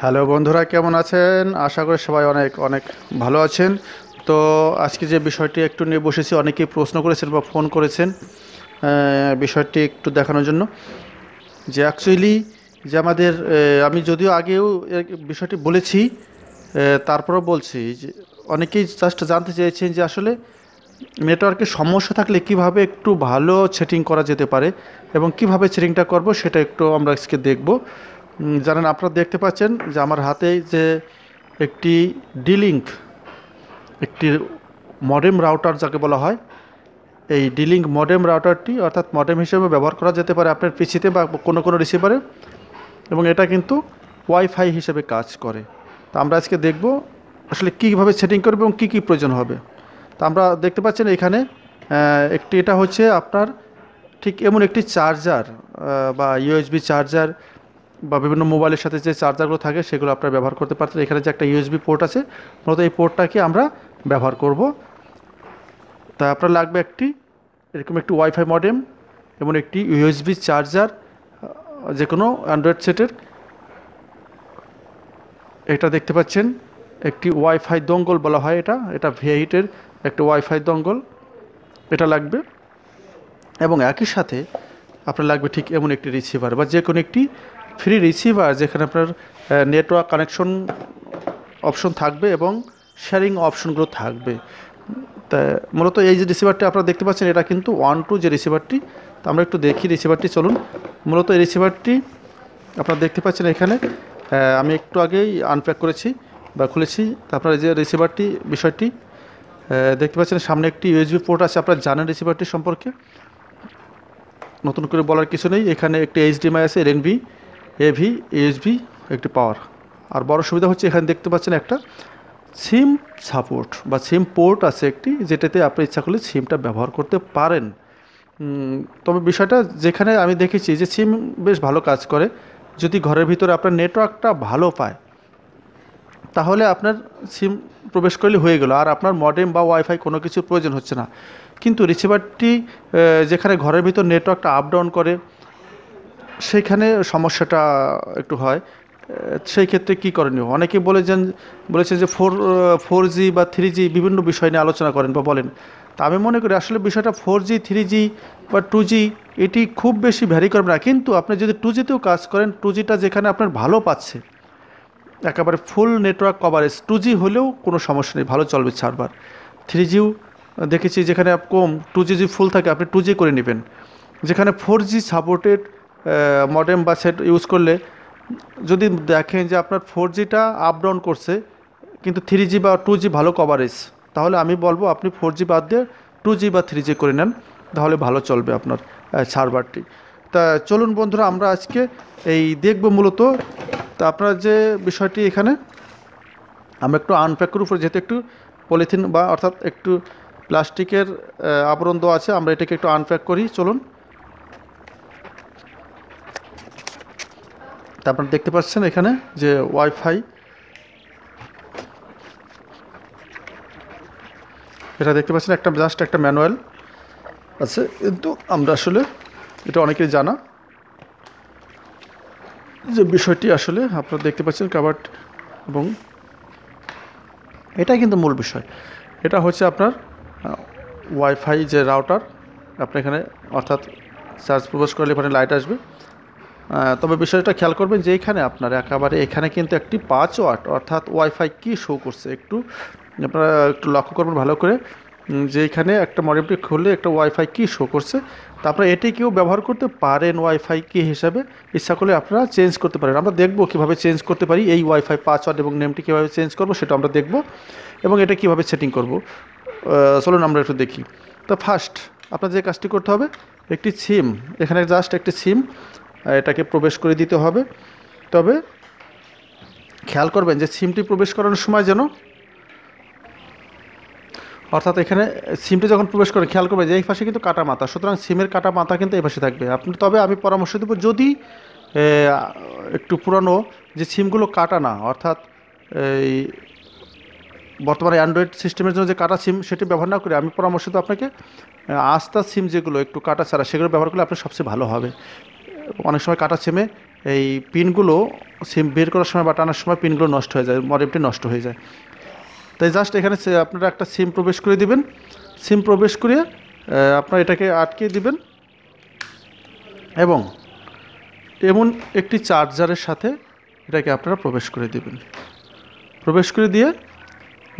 Hello বন্ধুরা, কেমন আছেন? আশা করি সবাই অনেক অনেক ভালো আছেন। তো আজকে যে বিষয়টি একটু নিয়ে বসেছি, অনেকেই প্রশ্ন করেছেন বা ফোন করেছেন বিষয়টি একটু দেখানোর জন্য। যে অ্যাকচুয়ালি যে আমাদের আমি যদিও আগেও বিষয়টি বলেছি, তারপরেও বলছি যে অনেকেই জাস্ট জানতে চেয়েছেন যে আসলে নেটওয়ার্কের সমস্যা থাকলে কিভাবে একটু ভালো সেটিং করা যেতে পারে এবং কিভাবে সেটিংটা করব সেটা একটু আমরা আজকে দেখব। জানেন, আপনারা দেখতে পাচ্ছেন যে আমার হাতে যে একটি ডিলিঙ্ক, একটি মডেম রাউটার যাকে বলা হয়, এই ডিলিঙ্ক মডেম রাউটারটি অর্থাৎ মডেম হিসেবে ব্যবহার করা যেতে পারে আপনার পিসিতে বা কোনো কোনো রিসিভারে, এবং এটা কিন্তু ওয়াইফাই হিসেবে কাজ করে। তো আমরা আজকে দেখব আসলে কীভাবে সেটিং করবে এবং কী কী প্রয়োজন হবে। তো আমরা দেখতে পাচ্ছেন এখানে একটি, এটা হচ্ছে আপনার ঠিক এমন একটি চার্জার বা ইউএসবি চার্জার বা বিভিন্ন মোবাইলের সাথে যে চার্জারগুলো থাকে সেগুলো আপনারা ব্যবহার করতে পারতেন। এখানে যে একটা ইউএসবি পোর্ট আছে, মূলত এই পোর্টটাকে আমরা ব্যবহার করব। তা আপনার লাগবে একটি এরকম একটি ওয়াইফাই মডেম এবং একটি ইউএসবি চার্জার, যে কোনো অ্যান্ড্রয়েড সেটের। এটা দেখতে পাচ্ছেন একটি ওয়াইফাই দঙ্গল বলা হয়, এটা এটা ভি8-এর একটা ওয়াইফাই দঙ্গল, এটা লাগবে। এবং একই সাথে আপনার লাগবে ঠিক এমন একটি রিসিভার বা যে কোনো একটি ফ্রি রিসিভার, যেখানে আপনার নেটওয়ার্ক কানেকশন অপশন থাকবে এবং শেয়ারিং অপশনগুলো থাকবে। তা মূলত এই যে রিসিভারটি আপনারা দেখতে পাচ্ছেন, এটা কিন্তু 1-2 যে রিসিভারটি, তো আমরা একটু দেখি রিসিভারটি। চলুন, মূলত এই রিসিভারটি আপনারা দেখতে পাচ্ছেন এখানে, আমি একটু আগেই আনপ্যাক করেছি বা খুলেছি। তো আপনারা যে রিসিভারটি বিষয়টি দেখতে পাচ্ছেন, সামনে একটি ইউএসবি পোর্ট আছে। আপনারা জানেন রিসিভারটি সম্পর্কে, নতুন করে বলার কিছু নেই। এখানে একটি এইচডিএমআই আছে, এলএনবি, এভি, ইউএসবি, একটি পাওয়ার। আর বড় সুবিধা হচ্ছে এখানে দেখতে পাচ্ছেন একটা সিম সাপোর্ট বা সিম পোর্ট আছে একটি, যেটাতে আপনি ইচ্ছা করলে সিমটা ব্যবহার করতে পারেন। তবে বিষয়টা যেখানে আমি দেখেছি যে সিম বেশ ভালো কাজ করে, যদি ঘরের ভিতরে আপনার নেটওয়ার্কটা ভালো পায় তাহলে আপনার সিম প্রবেশ করলে হয়ে গেল, আর আপনার মডেম বা ওয়াইফাই কোনো কিছুর প্রয়োজন হচ্ছে না। কিন্তু রিসিভারটি যেখানে ঘরের ভিতর নেটওয়ার্কটা আপ ডাউন করে, সেইখানে সমস্যাটা একটু হয়। সেই ক্ষেত্রে কী করণীয়? অনেকে বলেছেন যে 4G বা 3G বিভিন্ন বিষয় নিয়ে আলোচনা করেন বা বলেন। তা আমি মনে করি আসলে বিষয়টা 4G 3G বা 2G এটি খুব বেশি ভ্যারি করবে না। কিন্তু আপনি যদি 2G-তেও কাজ করেন, 2G-টা যেখানে আপনার ভালো পাচ্ছে, একেবারে ফুল নেটওয়ার্ক কভারেজ, 2G হলেও কোনো সমস্যা নেই, ভালো চলবে সার্ভার। 3Gও দেখেছি যেখানে কম, 2G যদি ফুল থাকে আপনি 2G করে নেবেন। যেখানে 4G সাপোর্টেড মডেম বা সেট ইউজ করলে যদি দেখেন যে আপনার 4Gটা আপ ডাউন করছে কিন্তু 3G বা 2G ভালো কভারেজ, তাহলে আমি বলবো আপনি 4G বাদ দিয়ে 2G বা 3G করে নেন, তাহলে ভালো চলবে আপনার সার্ভারটি। তা চলুন বন্ধুরা, আমরা আজকে এই দেখব মূলত। তা আপনার যে বিষয়টি এখানে আমরা একটু আনপ্যাকের উপরে, যেহেতু একটু পলিথিন বা অর্থাৎ একটু প্লাস্টিকের আবরণ দেওয়া আছে, আমরা এটাকে একটু আনপ্যাক করি। চলুন। তা আপনারা দেখতে পাচ্ছেন এখানে যে ওয়াইফাই, এটা দেখতে পাচ্ছেন একটা জাস্ট একটা ম্যানুয়াল আছে, কিন্তু আমরা আসলে এটা অনেকেই জানা যে বিষয়টি আসলে আপনারা দেখতে পাচ্ছেন কাভার্ড, এবং এটাই কিন্তু মূল বিষয়। এটা হচ্ছে আপনার ওয়াইফাই যে রাউটার, আপনি এখানে অর্থাৎ চার্জ প্রবেশ করলে এখানে লাইট আসবে। তবে বিষয়টা খেয়াল করবেন যে এখানে আপনার একেবারে এখানে কিন্তু একটি 5 ওয়াট অর্থাৎ ওয়াইফাই কি শো করছে, একটু আপনারা একটু লক্ষ্য করবেন ভালো করে, যে এখানে একটা মডেমটি খুললে একটা ওয়াইফাই কি শো করছে। তা আপনারা এটি কেউ ব্যবহার করতে পারেন ওয়াইফাই কি হিসাবে, ইচ্ছা করলে আপনারা চেঞ্জ করতে পারেন। আমরা দেখব কীভাবে চেঞ্জ করতে পারি, এই ওয়াইফাই পাসওয়ার্ড এবং নেমটি কীভাবে চেঞ্জ করবো সেটা আমরা দেখব, এবং এটা কীভাবে সেটিং করব। চলুন আমরা একটু দেখি। তো ফার্স্ট আপনার যে কাজটি করতে হবে, একটি সিম, এখানে জাস্ট একটি সিম এটাকে প্রবেশ করে দিতে হবে। তবে খেয়াল করবেন যে সিমটি প্রবেশ করানোর সময় যেন, অর্থাৎ এখানে সিমটি যখন প্রবেশ করেন খেয়াল করবেন যে এই পাশে কিন্তু কাটা মাথা, সুতরাং সিমের কাটা মাথা কিন্তু এই পাশে থাকবে। আপনি, তবে আমি পরামর্শ দেবো যদি একটু পুরানো যে সিমগুলো কাটা না, অর্থাৎ এই বর্তমানে অ্যান্ড্রয়েড সিস্টেমের জন্য যে কাটা সিম সেটি ব্যবহার না করে, আমি পরামর্শ দেবো আপনাকে আস্তা সিম যেগুলো একটু কাটা ছাড়া, সেগুলো ব্যবহার করলে আপনার সবচেয়ে ভালো হবে। অনেক সময় কাটা সিমে এই পিনগুলো সিম বের করার সময় বা টানার সময় পিনগুলো নষ্ট হয়ে যায়, মডেমটি নষ্ট হয়ে যায়। তাই জাস্ট এখানে আপনারা একটা সিম প্রবেশ করে দিবেন। সিম প্রবেশ করে আপনারা এটাকে আটকে দিবেন এবং এমন একটি চার্জারের সাথে এটাকে আপনারা প্রবেশ করে দিবেন। প্রবেশ করে দিয়ে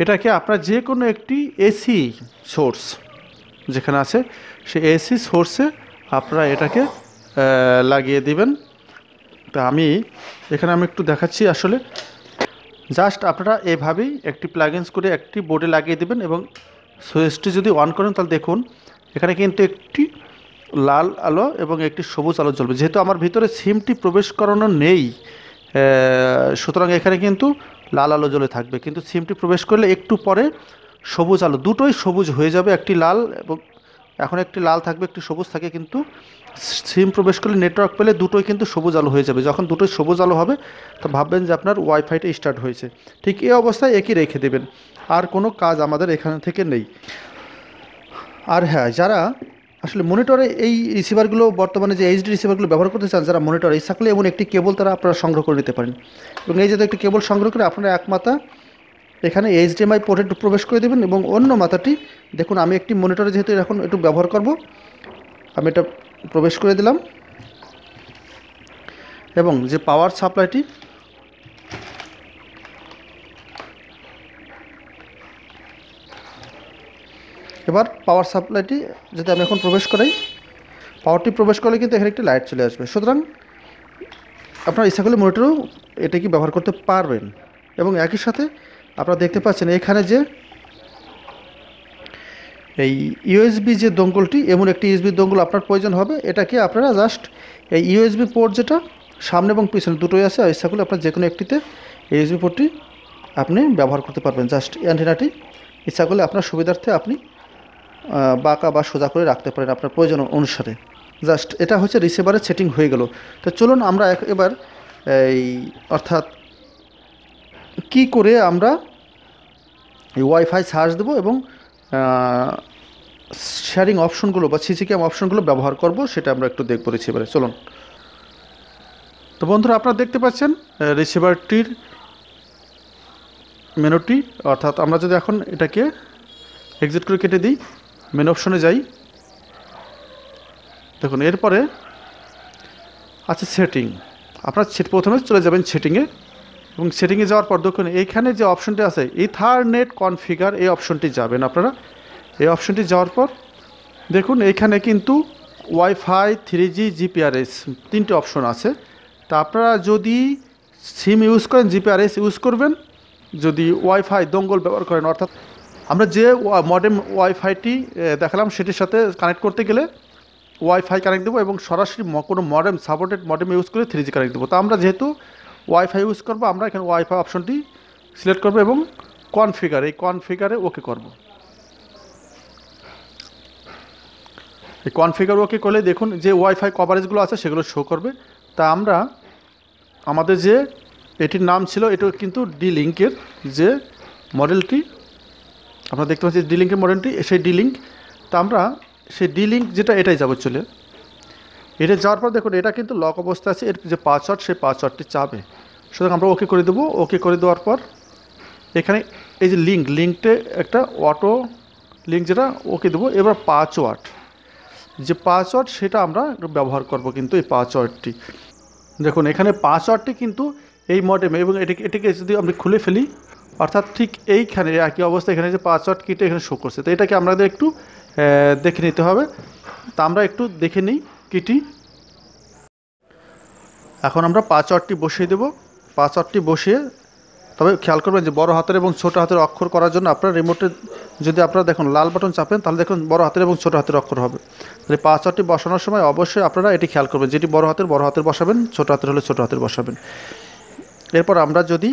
এটাকে আপনার যে কোনো একটি এসি সোর্স যেখানে আছে সেই এসি সোর্সে আপনারা এটাকে লাগিয়ে দিবেন। তা আমি এখানে একটু দেখাচ্ছি। আসলে জাস্ট আপনারা এভাবেই একটি প্লাগইনস করে একটি বোর্ডে লাগিয়ে দেবেন এবং সুইচটি যদি অন করেন তাহলে দেখুন এখানে কিন্তু একটি লাল আলো এবং একটি সবুজ আলো জ্বলবে। যেহেতু আমার ভিতরে সিমটি প্রবেশ করানো নেই, সুতরাং এখানে কিন্তু লাল আলো জ্বলে থাকবে, কিন্তু সিমটি প্রবেশ করলে একটু পরে সবুজ আলো, দুটোই সবুজ হয়ে যাবে। একটি লাল এবং এখন একটি লাল থাকবে, একটি সবুজ থাকে, কিন্তু সিম প্রবেশ করলে নেটওয়ার্ক পেলে দুটোই কিন্তু সবুজ আলো হয়ে যাবে। যখন দুটোই সবুজ আলো হবে তো ভাববেন যে আপনার ওয়াইফাইটা স্টার্ট হয়েছে। ঠিক এই অবস্থায় একই রেখে দেবেন, আর কোনো কাজ আমাদের এখান থেকে নেই। আর হ্যাঁ, যারা আসলে মনিটরে এই রিসিভারগুলো বর্তমানে যে এইচডি রিসিভারগুলো ব্যবহার করতে চান, যারা মনিটরে এই থাকলে এমন একটি কেবল তারা আপনারা সংগ্রহ করে নিতে পারেন। এবং এই যে একটি কেবল সংগ্রহ করে আপনারা এক মাথা এখানে এইচডিএমআই পোর্টে প্রবেশ করে দেবেন এবং অন্য মাথাটি দেখুন আমি একটি মনিটরে যেহেতু এখন একটু ব্যবহার করব, আমি এটা প্রবেশ করে দিলাম এবং যে পাওয়ার সাপ্লাইটি এবার পাওয়ার সাপ্লাইটি যদি আমি এখন প্রবেশ করাই, পাওয়ারটি প্রবেশ করলে কিন্তু এখানে একটি লাইট চলে আসবে। সুতরাং আপনার ইচ্ছা করলে মনিটরেও এটা কি ব্যবহার করতে পারবেন। এবং একই সাথে আপনারা দেখতে পাচ্ছেন এখানে যে এই ইউএসবি যে দঙ্গলটি, এমন একটি ইউএসবি দঙ্গল আপনার প্রয়োজন হবে। এটাকে আপনারা জাস্ট এই ইউএসবি পোর্ট যেটা সামনে এবং পিছনে দুটোই আছে, ইচ্ছা করলে আপনার যে কোনো একটিতে ইউএসবি পোর্টটি আপনি ব্যবহার করতে পারবেন। জাস্ট অ্যান্টেনাটি ইচ্ছা করলে আপনার সুবিধার্থে আপনি বাঁকা বা সোজা করে রাখতে পারেন আপনার প্রয়োজন অনুসারে। জাস্ট এটা হচ্ছে রিসিভারের সেটিং হয়ে গেল। তো চলুন আমরা এবার এই অর্থাৎ কি করে আমরা এই ওয়াইফাই চার্জ দেবো এবং শেয়ারিং অপশনগুলো বা সিসি ক্যাম অপশনগুলো ব্যবহার করব, সেটা আমরা একটু দেখব রিসিভারে। চলুন। তো বন্ধুরা, আপনারা দেখতে পাচ্ছেন রিসিভারটির মেনুটি, অর্থাৎ আমরা যদি এখন এটাকে এক্সিট করে কেটে দিই, মেনু অপশনে যাই, দেখুন এরপরে আছে সেটিং। আপনার প্রথমে চলে যাবেন সেটিংয়ে এবং সেটিংয়ে যাওয়ার পর দেখুন এইখানে যে অপশনটি আছে ইথারনেট কনফিগার, এই অপশনটি যাবেন আপনারা। এই অপশনটি যাওয়ার পর দেখুন এইখানে কিন্তু ওয়াইফাই, 3G, জিপিআরএস তিনটি অপশন আছে। তা আপনারা যদি সিম ইউজ করেন জিপিআরএস ইউজ করবেন, যদি ওয়াইফাই দঙ্গল ব্যবহার করেন, অর্থাৎ আমরা যে মডেম ওয়াইফাইটি দেখালাম সেটির সাথে কানেক্ট করতে গেলে ওয়াইফাই কানেক্ট দেবো এবং সরাসরি কোনো মডেম সাপোর্টেড মডেম ইউজ করে 3G কানেক্ট দেবো। তো আমরা যেহেতু ওয়াইফাই ইউজ করবো, আমরা এখানে ওয়াইফাই অপশনটি সিলেক্ট করবো এবং কনফিগার, এই কনফিগারে ওকে করব। এই কনফিগার ওকে করলে দেখুন যে ওয়াইফাই কভারেজগুলো আছে সেগুলো শো করবে। তা আমরা আমাদের যে এটির নাম ছিল, এটা কিন্তু ডি লিঙ্কের যে মডেলটি আপনারা দেখতে পাচ্ছি, ডি লিঙ্কের মডেলটি, সেই ডি লিঙ্ক। তা আমরা সেই ডি লিঙ্ক যেটা এটাই যাবো চলে। এটা যাওয়ার পর দেখুন এটা কিন্তু লক অবস্থা আছে, এর যে পাসওয়ার্ড সেই পাসওয়ার্ডটি চাবে। সুতরাং আমরা ওকে করে দেবো। ওকে করে দেওয়ার পর এখানে এই যে লিঙ্কটে একটা অটো লিঙ্ক যেটা ওকে দেবো। এবার পাসওয়ার্ড, যে পাসওয়ার্ড সেটা আমরা ব্যবহার করব, কিন্তু এই পাসওয়ার্ডটি দেখুন এখানে পাসওয়ার্ডটি কিন্তু এই মডেমে, এবং এটাকে যদি আমরা খুলে ফেলি, অর্থাৎ ঠিক এইখানে একই অবস্থা এখানে যে পাসওয়ার্ড কিটা এখানে শো করছে। তো এটাকে আমাদের একটু দেখে নিতে হবে। তা আমরা একটু দেখে নিই কিটি। এখন আমরা পাসওয়ার্ডটি বসিয়ে দেব। পাসওয়ার্ডটি বসিয়ে, তবে খেয়াল করবেন যে বড় হাতের এবং ছোটো হাতের অক্ষর করার জন্য আপনার রিমোটে যদি আপনারা দেখুন লাল বাটন চাপেন তাহলে দেখুন বড় হাতের এবং ছোটো হাতের অক্ষর হবে। তাহলে পাসওয়ার্ডটি বসানোর সময় অবশ্যই আপনারা এটি খেয়াল করবেন, যেটি বড় হাতের বসাবেন, ছোটো হাতের হলে ছোটো হাতের বসাবেন। এরপর আমরা যদি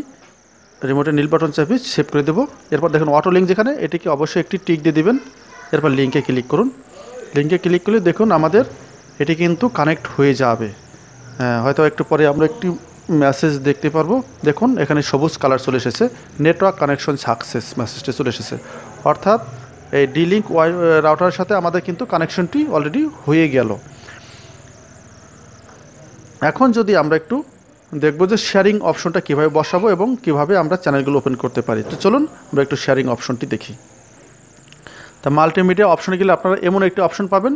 রিমোটে নীল বাটন চাপি সেভ করে দেবো। এরপর দেখুন অটো লিঙ্ক যেখানে, এটিকে অবশ্যই একটি টিক দিয়ে দেবেন। এরপর লিঙ্কে ক্লিক করুন। লিঙ্কে ক্লিক করলে দেখুন আমাদের এটি কিন্তু কানেক্ট হয়ে যাবে। হয়তো একটু পরে আমরা একটি মেসেজ দেখতে পারবো। দেখুন এখানে সবুজ কালার চলে এসেছে, নেটওয়ার্ক কানেকশন সাকসেস মেসেজটি চলে এসেছে। অর্থাৎ এই ডি লিঙ্ক রাউটারের সাথে আমাদের কিন্তু কানেকশনটি অলরেডি হয়ে গেল। এখন যদি আমরা একটু দেখব যে শেয়ারিং অপশনটা কীভাবে বসাবো এবং কিভাবে আমরা চ্যানেলগুলো ওপেন করতে পারি। তো চলুন আমরা একটু শেয়ারিং অপশনটি দেখি। তা মাল্টিমিডিয়া অপশনে গেলে আপনারা এমন একটি অপশন পাবেন।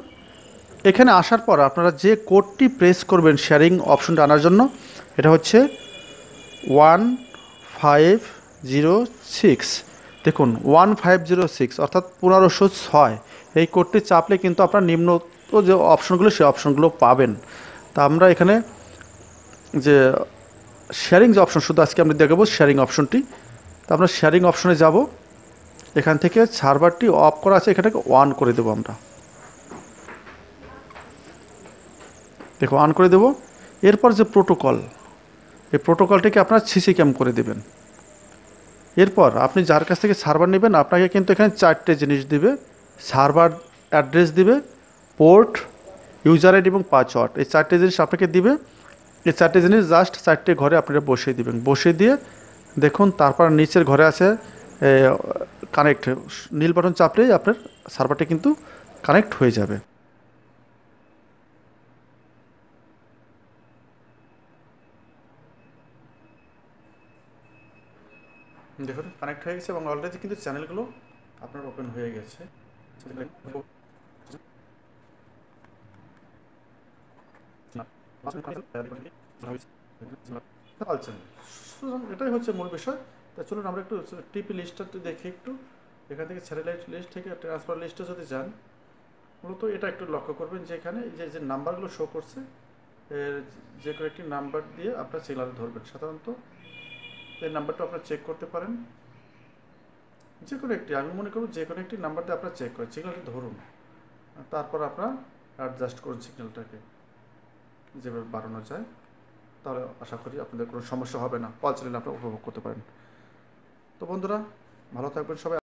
এখানে আসার পর আপনারা যে কোডটি প্রেস করবেন শেয়ারিং অপশনটা আনার জন্য, এটা হচ্ছে 1506। দেখুন 1506 অর্থাৎ 1506, এই কোডটি চাপলে কিন্তু আপনার নিম্ন যে অপশনগুলো সেই অপশনগুলো পাবেন। তা আমরা এখানে যে শেয়ারিং যে অপশন, শুধু আজকে আমরা দেখাবো শেয়ারিং অপশনটি। তো আমরা শেয়ারিং অপশনে যাব, এখান থেকে সার্ভারটি অফ করা আছে, এখানে অন করে দেবো আমরা। দেখো অন করে দেবো। এরপর যে প্রোটোকল, এই প্রোটোকলটিকে আপনার সিসি ক্যাম করে দেবেন। এরপর আপনি যার কাছ থেকে সার্ভার নেবেন আপনাকে কিন্তু এখানে 4টে জিনিস দিবে। সার্ভার অ্যাড্রেস দিবে, পোর্ট, ইউজার আইডি এবং পাসওয়ার্ড, এই 4টে জিনিস আপনাকে দিবে। এই 4টে জিনিস জাস্ট 4টে ঘরে আপনারা বসিয়ে দিবেন। বসিয়ে দিয়ে দেখুন তারপর নিচের ঘরে আছে কানেক্ট, নীল বাটন চাপলেই আপনার সার্ভারটি কিন্তু কানেক্ট হয়ে যাবে। দেখুন কানেক্ট হয়ে গেছে এবং অলরেডি কিন্তু চ্যানেলগুলো আপনার ওপেন হয়ে গেছে। এটাই হচ্ছে মূল বিষয়। তা চলুন আমরা একটু টিপি লিস্টটা দেখি একটু। এখান থেকে স্যাটেলাইট লিস্ট থেকে ট্রান্সফার লিস্টে যদি যান, মূলত এটা একটু লক্ষ্য করবেন যে এখানে যে নাম্বারগুলো শো করছে, যে কোনো একটি নাম্বার দিয়ে আপনার সিগনাল ধরবেন। সাধারণত এই নাম্বারটা আপনারা চেক করতে পারেন, যে কোনো একটি, আমি মনে করব যে কোনো একটি নাম্বার দিয়ে আপনারা চেক করেন, সিগন্যালটি ধরুন, তারপর আপনারা অ্যাডজাস্ট করুন সিগন্যালটাকে যেভাবে বাড়ানো যায়। তাহলে আশা করি আপনাদের কোনো সমস্যা হবে না, কল চ্যানেল আপনারা উপভোগ করতে পারেন। তো বন্ধুরা ভালো থাকবেন সবাই।